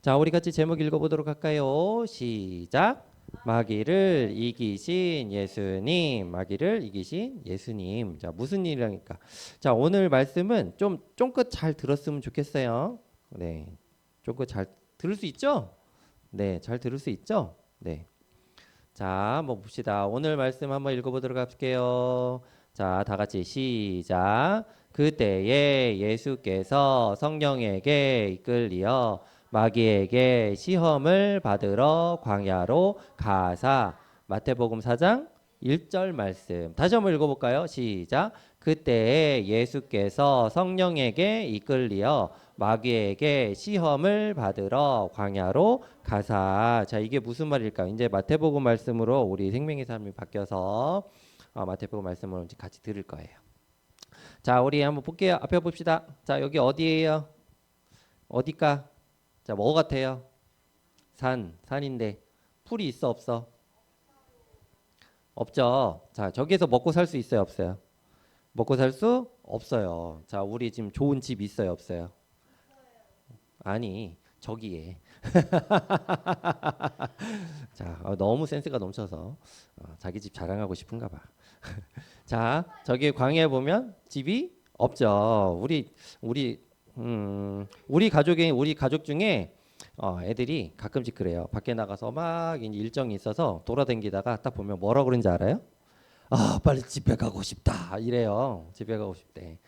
자, 우리 같이 제목 읽어보도록 할까요? 시작. 마귀를 이기신 예수님, 마귀를 이기신 예수님. 자, 무슨 일이라니까? 자, 오늘 말씀은 좀 쫑긋 잘 들었으면 좋겠어요. 네, 쫑긋 잘 들을 수 있죠? 네, 잘 들을 수 있죠? 네. 자, 한번 봅시다. 오늘 말씀 한번 읽어보도록 할게요. 자, 다 같이 시작. 그때에 예수께서 성령에게 이끌리어 마귀에게 시험을 받으러 광야로 가사. 마태복음 4장 1절 말씀. 다시 한번 읽어볼까요? 시작. 그때에 예수께서 성령에게 이끌리어 마귀에게 시험을 받으러 광야로 가사. 자, 이게 무슨 말일까? 이제 마태복음 말씀으로 우리 생명의 삶이 바뀌어서 마태복음 말씀을 이제 같이 들을 거예요. 자, 우리 한번 볼게요. 앞에 봅시다. 자, 여기 어디예요? 어디까? 자, 뭐 같아요? 산인데 풀이 있어 없어? 없죠. 자, 저기에서 먹고 살 수 있어요 없어요? 먹고 살 수 없어요. 자, 우리 지금 좋은 집 있어요 없어요? 아니, 저기에. 자, 너무 센스가 넘쳐서 자기 집 자랑하고 싶은가 봐. 자, 저기 광야에 보면 집이 없죠. 우리 가족 중에 애들이 가끔씩 그래요. 밖에 나가서 막 이제 일정이 있어서 돌아다니다가 딱 보면 뭐라 그런지 알아요? 아, 빨리 집에 가고 싶다 이래요. 집에 가고 싶대.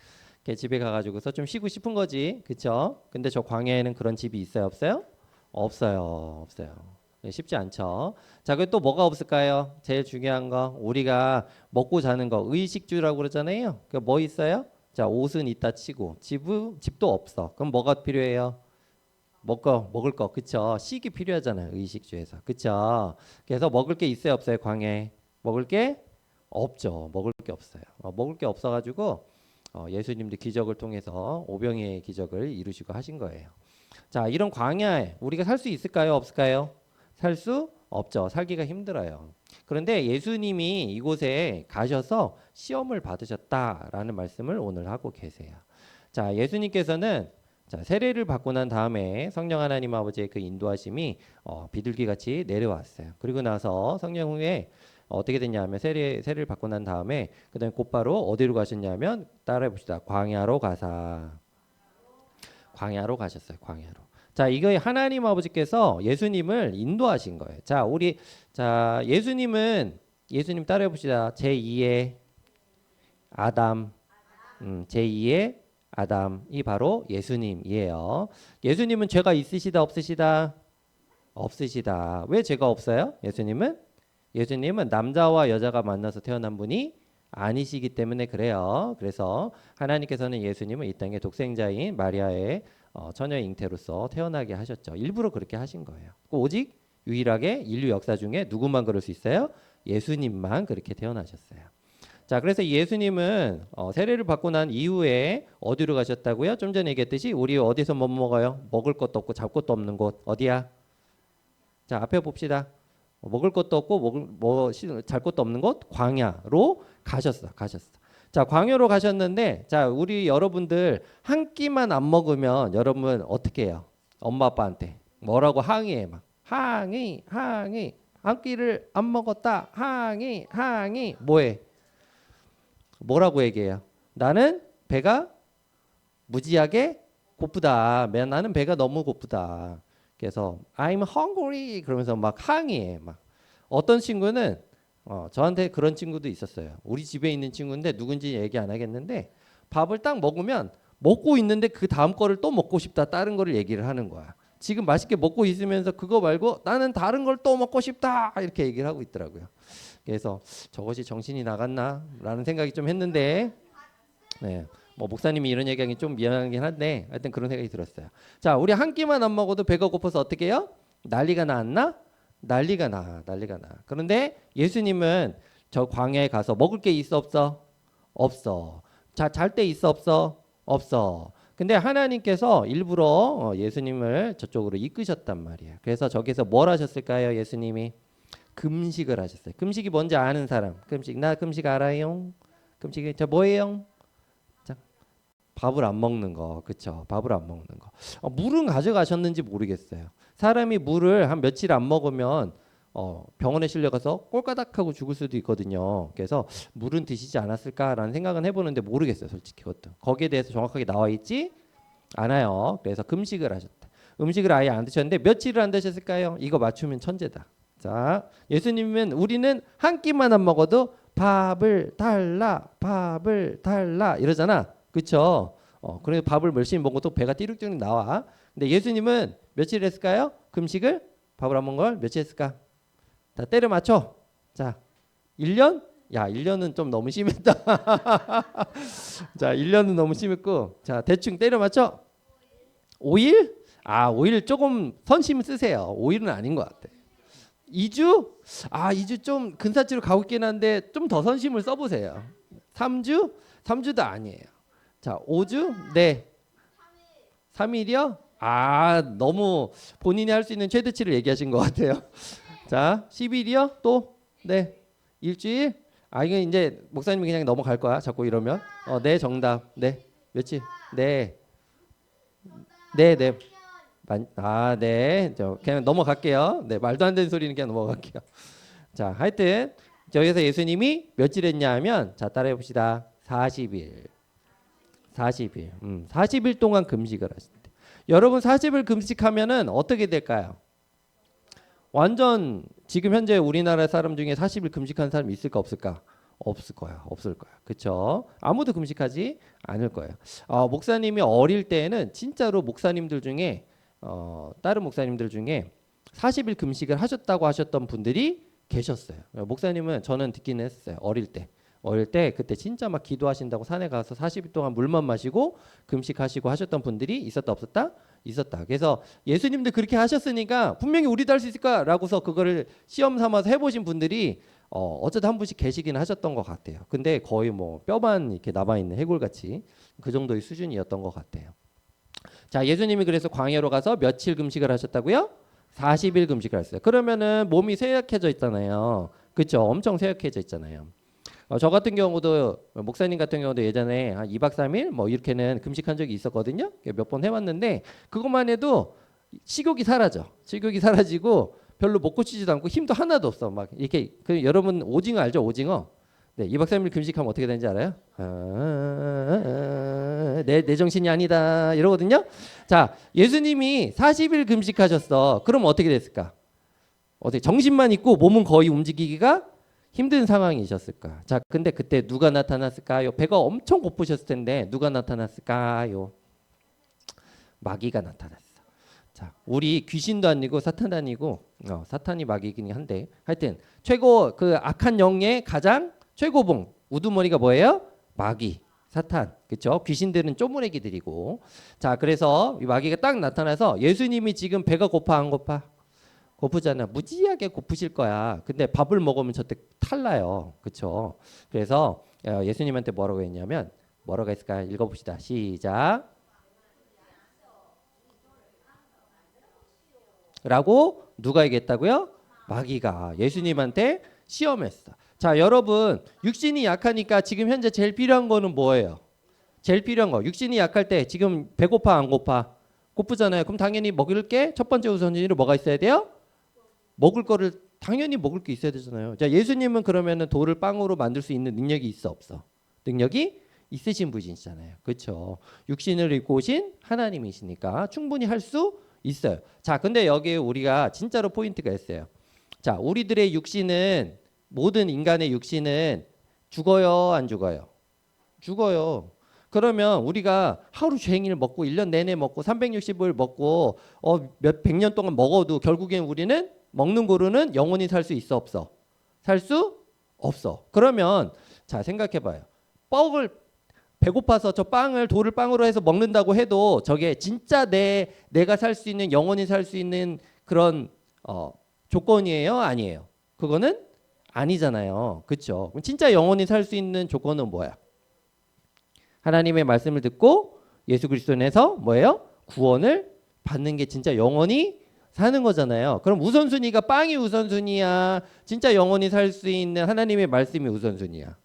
걔 집에 가가지고서 좀 쉬고 싶은 거지, 그쵸? 근데 저 광야에는 그런 집이 있어요, 없어요? 없어요, 없어요. 네, 쉽지 않죠. 자, 그리고 또 뭐가 없을까요? 제일 중요한 거, 우리가 먹고 자는 거, 의식주라고 그러잖아요. 그 뭐 있어요? 자, 옷은 있다 치고 집도 없어. 그럼 뭐가 필요해요? 먹을 거, 그쵸? 식이 필요하잖아요, 의식주에서, 그쵸? 그래서 먹을 게 있어요, 없어요, 광야에? 먹을 게 없죠. 먹을 게 없어요. 먹을 게 없어가지고 예수님도 기적을 통해서 오병이의 기적을 이루시고 하신 거예요. 자, 이런 광야에 우리가 살 수 있을까요? 없을까요? 살 수 없죠. 살기가 힘들어요. 그런데 예수님이 이곳에 가셔서 시험을 받으셨다라는 말씀을 오늘 하고 계세요. 자, 예수님께서는 자, 세례를 받고 난 다음에 성령 하나님 아버지의 그 인도하심이 비둘기 같이 내려왔어요. 그리고 나서 성령 후에 어떻게 됐냐면 세례를 받고 난 다음에 그다음에 곧바로 어디로 가셨냐면 따라해 봅시다. 광야로 가사. 광야로 가셨어요. 광야로. 자, 이거 하나님 아버지께서 예수님을 인도하신 거예요. 자, 예수님 따라해 봅시다. 제2의 아담. 제2의 아담이 바로 예수님이에요. 예수님은 죄가 있으시다 없으시다? 없으시다. 왜 죄가 없어요? 예수님은 남자와 여자가 만나서 태어난 분이 아니시기 때문에 그래요. 그래서 하나님께서는 예수님을 이 땅의 독생자인 마리아의 처녀 잉태로서 태어나게 하셨죠. 일부러 그렇게 하신 거예요. 오직 유일하게 인류 역사 중에 누구만 그럴 수 있어요? 예수님만 그렇게 태어나셨어요. 자, 그래서 예수님은 세례를 받고 난 이후에 어디로 가셨다고요? 좀 전에 얘기했듯이 우리 어디서 뭐 먹어요? 먹을 것도 없고 잡 것도 없는 곳 어디야? 자, 앞에 봅시다. 먹을 것도 없고 잘 것도 없는 곳 광야로 가셨어. 자, 광야로 가셨는데 자, 우리 여러분들 한 끼만 안 먹으면 여러분 어떻게 해요? 엄마 아빠한테 뭐라고 항의해 막 항의 한 끼를 안 먹었다 항의 뭐해? 뭐라고 얘기해요? 나는 배가 무지하게 고프다. 나는 배가 너무 고프다. 그래서 I'm hungry 그러면서 막 항의해. 막 어떤 친구는 저한테 그런 친구도 있었어요. 우리 집에 있는 친구인데 누군지 얘기 안 하겠는데 밥을 딱 먹으면 먹고 있는데 그 다음 거를 또 먹고 싶다. 다른 거를 얘기를 하는 거야. 지금 맛있게 먹고 있으면서 그거 말고 나는 다른 걸 또 먹고 싶다. 이렇게 얘기를 하고 있더라고요. 그래서 저것이 정신이 나갔나라는 생각이 좀 했는데 네. 뭐 목사님이 이런 얘기하기 좀 미안하긴 한데 하여튼 그런 생각이 들었어요. 자, 우리 한 끼만 안 먹어도 배가 고파서 어떻게 해요? 난리가 났나? 난리가 나. 그런데 예수님은 저 광야에 가서 먹을 게 있어 없어? 없어. 자, 잘 때 있어 없어? 없어. 근데 하나님께서 일부러 예수님을 저쪽으로 이끄셨단 말이에요. 그래서 저기서 뭘 하셨을까요? 예수님이 금식을 하셨어요. 금식이 뭔지 아는 사람? 나 금식 알아요? 금식이 저 뭐예요? 밥을 안 먹는 거, 그쵸? 밥을 안 먹는 거. 물은 가져가셨는지 모르겠어요. 사람이 물을 한 며칠 안 먹으면 병원에 실려가서 꼴까닥하고 죽을 수도 있거든요. 그래서 물은 드시지 않았을까라는 생각은 해보는데 모르겠어요, 솔직히 그것도. 거기에 대해서 정확하게 나와 있지 않아요. 그래서 금식을 하셨다. 음식을 아예 안 드셨는데 며칠을 안 드셨을까요? 이거 맞추면 천재다. 자, 예수님은 우리는 한 끼만 안 먹어도 밥을 달라, 밥을 달라 이러잖아. 그쵸? 그래서 밥을 열심히 먹어도 배가 띠룩띠룩 나와. 근데 예수님은 며칠 했을까요? 금식을? 밥을 안 먹은 걸 며칠 했을까? 다 때려 맞춰. 자, 1년? 야, 1년은 좀 너무 심했다. 자, 1년은 너무 심했고. 자, 대충 때려 맞춰. 5일? 5일 조금 선심 쓰세요. 5일은 아닌 것 같아. 2주? 2주 좀 근사치로 가고 있긴 한데 좀 더 선심을 써보세요. 3주? 3주도 아니에요. 자, 5주? 네. 3일이요? 너무 본인이 할 수 있는 최대치를 얘기하신 것 같아요. 자, 10일이요? 또? 네. 일주일? 이건 이제 목사님이 그냥 넘어갈 거야. 자꾸 이러면. 네, 정답. 네. 며칠? 네. 네, 네. 네. 그냥 넘어갈게요. 네, 말도 안 되는 소리는 그냥 넘어갈게요. 자, 하여튼 여기서 예수님이 며칠 했냐 하면 자, 따라해 봅시다. 40일. 40일. 40일 동안 금식을 하신대. 여러분 40일 금식하면은 어떻게 될까요? 완전 지금 현재 우리나라 사람 중에 40일 금식한 사람 있을까 없을까? 없을 거야. 없을 거야. 그렇죠? 아무도 금식하지 않을 거예요. 목사님이 어릴 때에는 진짜로 목사님들 중에 다른 목사님들 중에 40일 금식을 하셨다고 하셨던 분들이 계셨어요. 목사님은 저는 듣기는 했어요. 어릴 때 그때 진짜 막 기도하신다고 산에 가서 40일 동안 물만 마시고 금식하시고 하셨던 분들이 있었다 없었다? 있었다. 그래서 예수님도 그렇게 하셨으니까 분명히 우리도 할 수 있을까라고서 그거를 시험 삼아서 해보신 분들이 어쩌다 한 분씩 계시긴 하셨던 것 같아요. 근데 거의 뭐 뼈만 이렇게 남아있는 해골같이 그 정도의 수준이었던 것 같아요. 자, 예수님이 그래서 광야로 가서 며칠 금식을 하셨다고요? 40일 금식을 했어요. 그러면은 몸이 쇠약해져 있잖아요. 그렇죠? 엄청 쇠약해져 있잖아요. 저 같은 경우도 목사님 같은 경우도 예전에 한 2박 3일 뭐 이렇게는 금식한 적이 있었거든요. 몇 번 해봤는데 그것만 해도 식욕이 사라져. 식욕이 사라지고 별로 먹고 싶지도 않고 힘도 하나도 없어. 막 이렇게 여러분 오징어 알죠? 오징어. 네, 2박 3일 금식하면 어떻게 되는지 알아요? 내 정신이 아니다 이러거든요. 자, 예수님이 40일 금식하셨어. 그럼 어떻게 됐을까? 어떻게 정신만 있고 몸은 거의 움직이기가 힘든 상황이셨을까? 자, 근데 그때 누가 나타났을까요? 배가 엄청 고프셨을 텐데 누가 나타났을까요? 마귀가 나타났어. 자, 우리 귀신도 아니고 사탄도 아니고 사탄이 마귀이긴 한데 하여튼 최고 그 악한 영의 가장 최고봉 우두머리가 뭐예요? 마귀, 사탄, 그렇죠? 귀신들은 쪼무레기들이고. 자, 그래서 이 마귀가 딱 나타나서 예수님이 지금 배가 고파 안 고파? 고프잖아. 무지하게 고프실 거야. 근데 밥을 먹으면 저때 탈나요. 그렇죠? 그래서 예수님한테 뭐라고 했냐면 뭐라고 했을까요? 읽어봅시다. 시작. 라고 누가 얘기했다고요? 마귀가 예수님한테 시험했어. 자, 여러분 육신이 약하니까 지금 현재 제일 필요한 거는 뭐예요? 제일 필요한 거. 육신이 약할 때 지금 배고파 안 고파? 고프잖아요. 그럼 당연히 먹을 게 첫 번째 우선순위로 뭐가 있어야 돼요? 먹을 거를 당연히 먹을 게 있어야 되잖아요. 자, 예수님은 그러면은 돌을 빵으로 만들 수 있는 능력이 있어 없어? 능력이 있으신 분이시잖아요. 그렇죠? 육신을 입고 오신 하나님이시니까 충분히 할 수 있어요. 자, 근데 여기에 우리가 진짜로 포인트가 있어요. 자, 우리들의 육신은 모든 인간의 육신은 죽어요, 안 죽어요? 죽어요. 그러면 우리가 하루 종일 먹고 1년 내내 먹고 360을 먹고 몇 백 년 동안 먹어도 결국엔 우리는 먹는 거로는 영원히 살 수 있어 없어? 살 수 없어. 그러면 자, 생각해 봐요. 떡을 배고파서 저 빵을 돌을 빵으로 해서 먹는다고 해도 저게 진짜 내가 살 수 있는 영원히 살 수 있는 그런 조건이에요? 아니에요? 그거는 아니잖아요. 그렇죠? 진짜 영원히 살 수 있는 조건은 뭐야? 하나님의 말씀을 듣고 예수 그리스도 안에서 뭐예요? 구원을 받는 게 진짜 영원히 사는 거잖아요. 그럼 우선순위가 빵이 우선순위야? 진짜 영원히 살 수 있는 하나님의 말씀이 우선순위야?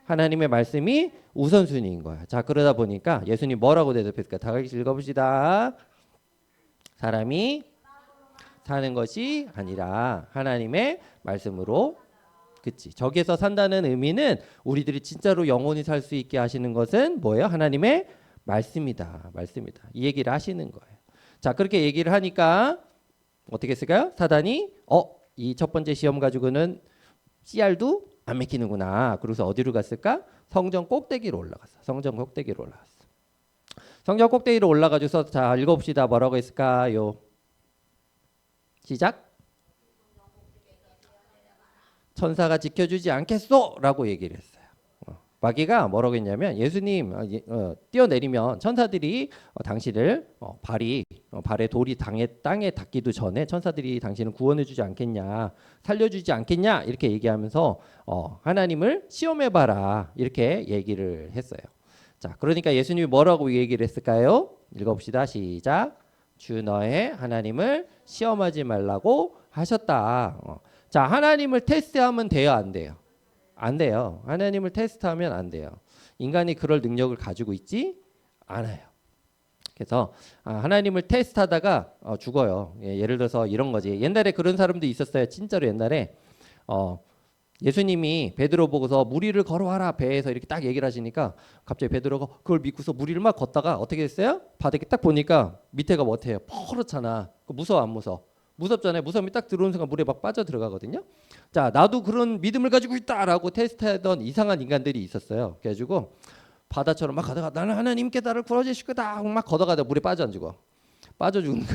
하나님의 말씀이 우선순위인 거야. 자, 그러다 보니까 예수님 뭐라고 대답했을까? 다 같이 읽어봅시다. 사람이 사는 것이 아니라 하나님의 말씀으로. 그치. 저기에서 산다는 의미는 우리들이 진짜로 영원히 살 수 있게 하시는 것은 뭐예요? 하나님의 말씀이다. 말씀이다. 이 얘기를 하시는 거예요. 자, 그렇게 얘기를 하니까 어떻게 했을까요? 사단이 이 첫 번째 시험 가지고는 CR도 안 맥히는구나. 그래서 어디로 갔을까? 성전 꼭대기로 올라갔어. 성전 꼭대기로 올라갔어. 성전 꼭대기로 올라가줘서 자, 읽어봅시다. 뭐라고 했을까요? 시작. 천사가 지켜주지 않겠소? 라고 얘기를 했어요. 마귀가 뭐라고 했냐면 예수님 뛰어내리면 천사들이 당신을 발에 돌이 땅에 닿기도 전에 천사들이 당신을 구원해주지 않겠냐, 살려주지 않겠냐 이렇게 얘기하면서 하나님을 시험해봐라 이렇게 얘기를 했어요. 자, 그러니까 예수님이 뭐라고 얘기를 했을까요? 읽어봅시다. 시작. 주 너의 하나님을 시험하지 말라고 하셨다. 자, 하나님을 테스트하면 돼요, 안 돼요? 안 돼요. 하나님을 테스트하면 안 돼요. 인간이 그럴 능력을 가지고 있지 않아요. 그래서 하나님을 테스트하다가 죽어요. 예를 들어서 이런 거지. 옛날에 그런 사람도 있었어요. 진짜로 옛날에 예수님이 베드로 보고서 무리를 걸어와라 배에서 이렇게 딱 얘기를 하시니까 갑자기 베드로가 그걸 믿고서 무리를 막 걷다가 어떻게 됐어요? 바닥에 딱 보니까 밑에가 못해요. 퍼렇잖아. 무서워 안 무서워? 무섭잖아요. 무서움이 딱 들어오는 순간 물에 막 빠져 들어가거든요. 자, 나도 그런 믿음을 가지고 있다라고 테스트하던 이상한 인간들이 있었어요. 그래가지고 바다처럼 막 가다가 나는 하나님께 나를 구원하실 거다 막 걷어가다 물에 빠져 안 죽어. 빠져 죽는 거.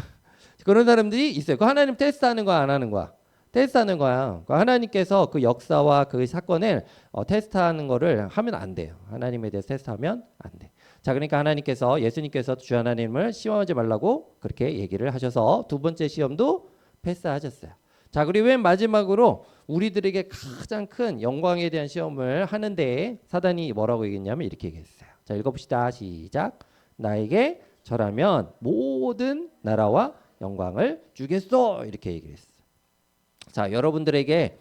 그런 사람들이 있어요. 그 하나님 테스트하는 거야 안 하는 거야? 테스트하는 거야. 하나님께서 그 역사와 그 사건을 테스트하는 거를 하면 안 돼요. 하나님에 대해서 테스트하면 안 돼. 자, 그러니까 하나님께서 예수님께서 주 하나님을 시험하지 말라고 그렇게 얘기를 하셔서 두 번째 시험도 패스하셨어요. 자, 그리고 맨 마지막으로 우리들에게 가장 큰 영광에 대한 시험을 하는데 사단이 뭐라고 얘기했냐면 이렇게 얘기했어요. 자, 읽어봅시다. 시작. 나에게 절하면 모든 나라와 영광을 주겠소. 이렇게 얘기를 했어요. 자, 여러분들에게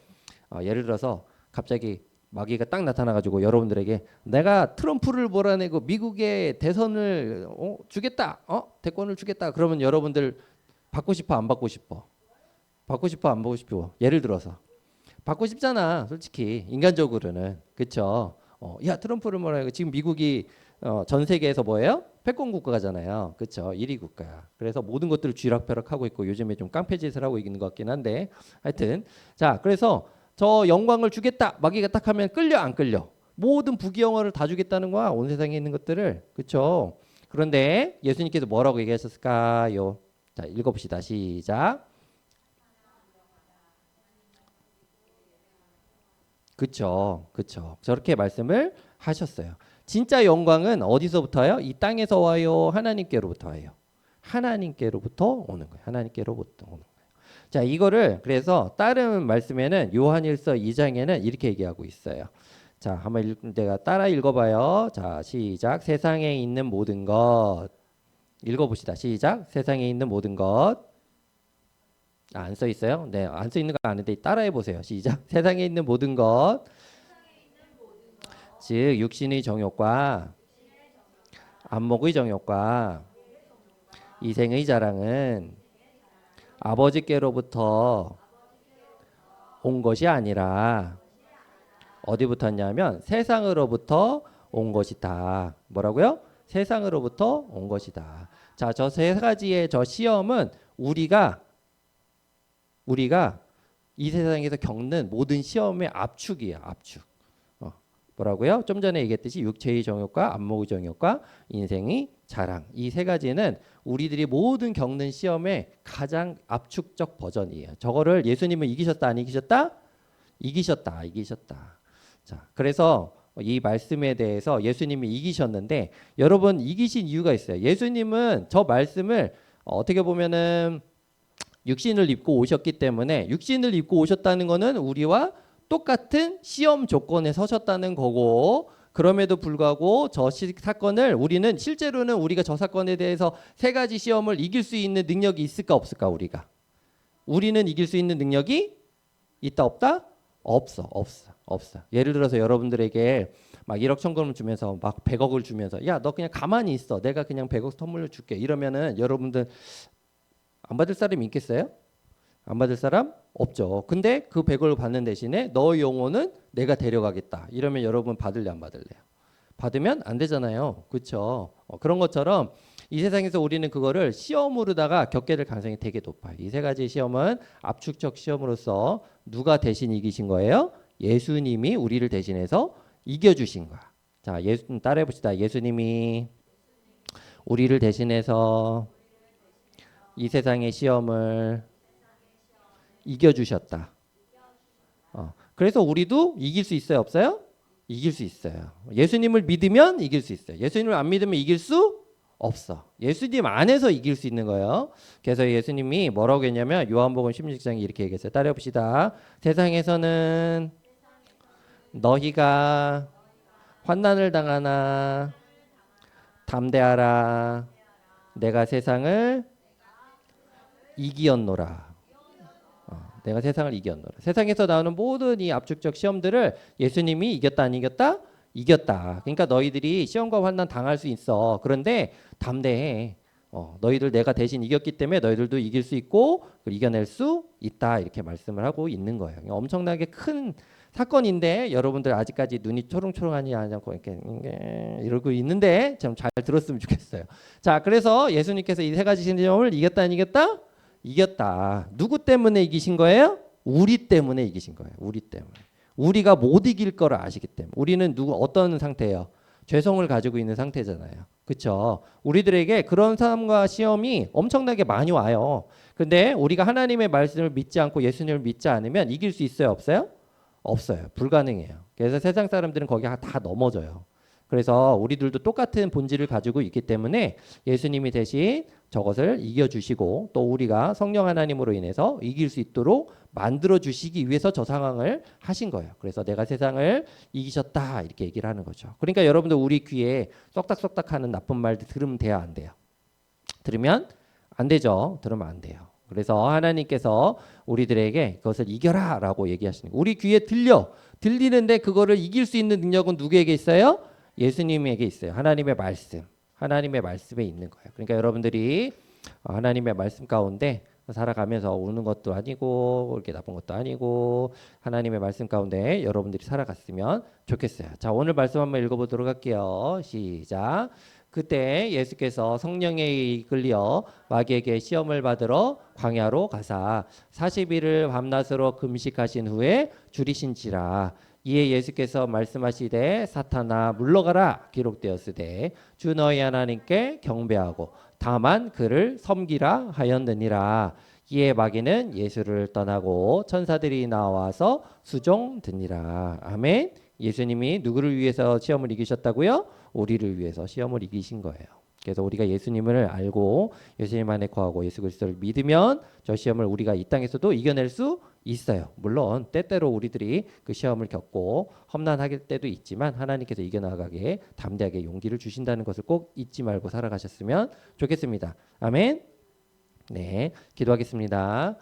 예를 들어서 갑자기 마귀가 딱 나타나가지고 여러분들에게 내가 트럼프를 몰아내고 미국의 대선을 주겠다, 대권을 주겠다. 그러면 여러분들 받고 싶어 안 받고 싶어? 받고 싶어 안 받고 싶어? 예를 들어서 받고 싶잖아. 솔직히 인간적으로는 그렇죠. 야 트럼프를 몰아내고 지금 미국이 전 세계에서 뭐예요? 패권 국가잖아요. 그렇죠. 1위 국가야. 그래서 모든 것들을 쥐락펴락하고 있고 요즘에 좀 깡패짓을 하고 있는 것 같긴 한데 하여튼 자 그래서 저 영광을 주겠다. 마귀가 딱 하면 끌려 안 끌려? 모든 부귀영화를 다 주겠다는 거야. 온 세상에 있는 것들을. 그렇죠. 그런데 예수님께서 뭐라고 얘기하셨을까요? 자 읽어봅시다. 시작. 그렇죠. 그렇죠. 저렇게 말씀을 하셨어요. 진짜 영광은 어디서부터요? 이 땅에서 와요? 하나님께로부터 와요? 하나님께로부터 오는 거예요. 하나님께로부터 오는 거예요. 자, 이거를 그래서 다른 말씀에는 요한일서 2장에는 이렇게 얘기하고 있어요. 자, 한번 내가 따라 읽어봐요. 자, 시작. 세상에 있는 모든 것 읽어봅시다. 시작. 세상에 있는 모든 것 안 써 있어요? 네, 안 써 있는 거 아는데 따라해 보세요. 시작. 세상에 있는 모든 것, 즉 육신의 정욕과 안목의 정욕과 이생의 자랑은 아버지께로부터 온 것이 아니라 어디부터냐면 세상으로부터 온 것이다. 뭐라고요? 세상으로부터 온 것이다. 자, 저 세 가지의 저 시험은 우리가 이 세상에서 겪는 모든 시험의 압축이에요. 압축. 뭐라고요? 좀 전에 얘기했듯이 육체의 정욕과 안목의 정욕과 인생의 자랑. 이 세 가지는 우리들이 모든 겪는 시험의 가장 압축적 버전이에요. 저거를 예수님은 이기셨다 안 이기셨다? 이기셨다. 이기셨다. 자, 그래서 이 말씀에 대해서 예수님이 이기셨는데 여러분 이기신 이유가 있어요. 예수님은 저 말씀을 어떻게 보면은 육신을 입고 오셨기 때문에 육신을 입고 오셨다는 거는 우리와 똑같은 시험 조건에 서셨다는 거고 그럼에도 불구하고 저 사건을 우리는 실제로는 우리가 저 사건에 대해서 세 가지 시험을 이길 수 있는 능력이 있을까 없을까 우리는 이길 수 있는 능력이 있다 없다? 없어. 없어. 예를 들어서 여러분들에게 막 1억 천금을 주면서 막 100억을 주면서 야, 너 그냥 가만히 있어. 내가 그냥 100억 선물로 줄게. 이러면은 여러분들 안 받을 사람이 있겠어요? 안 받을 사람 없죠. 근데 그 100억을 받는 대신에 너의 영혼은 내가 데려가겠다. 이러면 여러분 받을래 안 받을래요? 받으면 안 되잖아요. 그렇죠? 그런 것처럼 이 세상에서 우리는 그거를 시험으로다가 겪게 될 가능성이 되게 높아요. 이 세 가지 시험은 압축적 시험으로서 누가 대신 이기신 거예요? 예수님이 우리를 대신해서 이겨주신 거야. 자, 예수 따라해 봅시다. 예수님이 우리를 대신해서 이 세상의 시험을 이겨주셨다. 그래서 우리도 이길 수 있어요, 없어요? 이길 수 있어요. 예수님을 믿으면 이길 수 있어요. 예수님을 안 믿으면 이길 수 없어. 예수님 안에서 이길 수 있는 거예요. 그래서 예수님이 뭐라고 했냐면 요한복음 16장에 이렇게 얘기했어요. 따라해 봅시다. 세상에서는 너희가 환난을 당하나 담대하라. 내가 세상을 이기었노라. 내가 세상을 이겼노라. 세상에서 나오는 모든 이 압축적 시험들을 예수님이 이겼다 안 이겼다? 이겼다. 그러니까 너희들이 시험과 환난 당할 수 있어. 그런데 담대해. 너희들 내가 대신 이겼기 때문에 너희들도 이길 수 있고 이겨낼 수 있다. 이렇게 말씀을 하고 있는 거예요. 엄청나게 큰 사건인데 여러분들 아직까지 눈이 초롱초롱하니 않고 이렇게 이러고 있는데 좀 잘 들었으면 좋겠어요. 자, 그래서 예수님께서 이 세 가지 시험을 이겼다 안 이겼다? 이겼다. 누구 때문에 이기신 거예요? 우리 때문에 이기신 거예요. 우리 때문에. 우리가 못 이길 거를 아시기 때문에. 우리는 어떤 상태예요? 죄성을 가지고 있는 상태잖아요. 그렇죠? 우리들에게 그런 삶과 시험이 엄청나게 많이 와요. 근데 우리가 하나님의 말씀을 믿지 않고 예수님을 믿지 않으면 이길 수 있어요? 없어요? 없어요. 불가능해요. 그래서 세상 사람들은 거기 다 넘어져요. 그래서 우리들도 똑같은 본질을 가지고 있기 때문에 예수님이 대신 저것을 이겨주시고 또 우리가 성령 하나님으로 인해서 이길 수 있도록 만들어주시기 위해서 저 상황을 하신 거예요. 그래서 내가 세상을 이기셨다 이렇게 얘기를 하는 거죠. 그러니까 여러분들 우리 귀에 쏙닥쏙닥 하는 나쁜 말들 들으면 돼요? 안 돼요? 들으면 안 되죠. 들으면 안 돼요. 그래서 하나님께서 우리들에게 그것을 이겨라 라고 얘기하시는 거예요. 우리 귀에 들리는데 그거를 이길 수 있는 능력은 누구에게 있어요? 예수님에게 있어요. 하나님의 말씀. 하나님의 말씀에 있는 거예요. 그러니까 여러분들이 하나님의 말씀 가운데 살아가면서 우는 것도 아니고 그렇게 나쁜 것도 아니고 하나님의 말씀 가운데 여러분들이 살아갔으면 좋겠어요. 자, 오늘 말씀 한번 읽어보도록 할게요. 시작. 그때 예수께서 성령에 이끌려 마귀에게 시험을 받으러 광야로 가사 40일을 밤낮으로 금식하신 후에 줄이신지라. 이에 예수께서 말씀하시되 사탄아 물러가라 기록되었으되 주 너희 하나님께 경배하고 다만 그를 섬기라 하였느니라. 이에 마귀는 예수를 떠나고 천사들이 나와서 수종드니라. 아멘. 예수님이 누구를 위해서 시험을 이기셨다고요? 우리를 위해서 시험을 이기신 거예요. 그래서 우리가 예수님을 알고 예수님 안에 거하고 예수 그리스도를 믿으면 저 시험을 우리가 이 땅에서도 이겨낼 수 있어요. 물론 때때로 우리들이 그 시험을 겪고 험난할 때도 있지만 하나님께서 이겨나가게 담대하게 용기를 주신다는 것을 꼭 잊지 말고 살아가셨으면 좋겠습니다. 아멘. 네, 기도하겠습니다.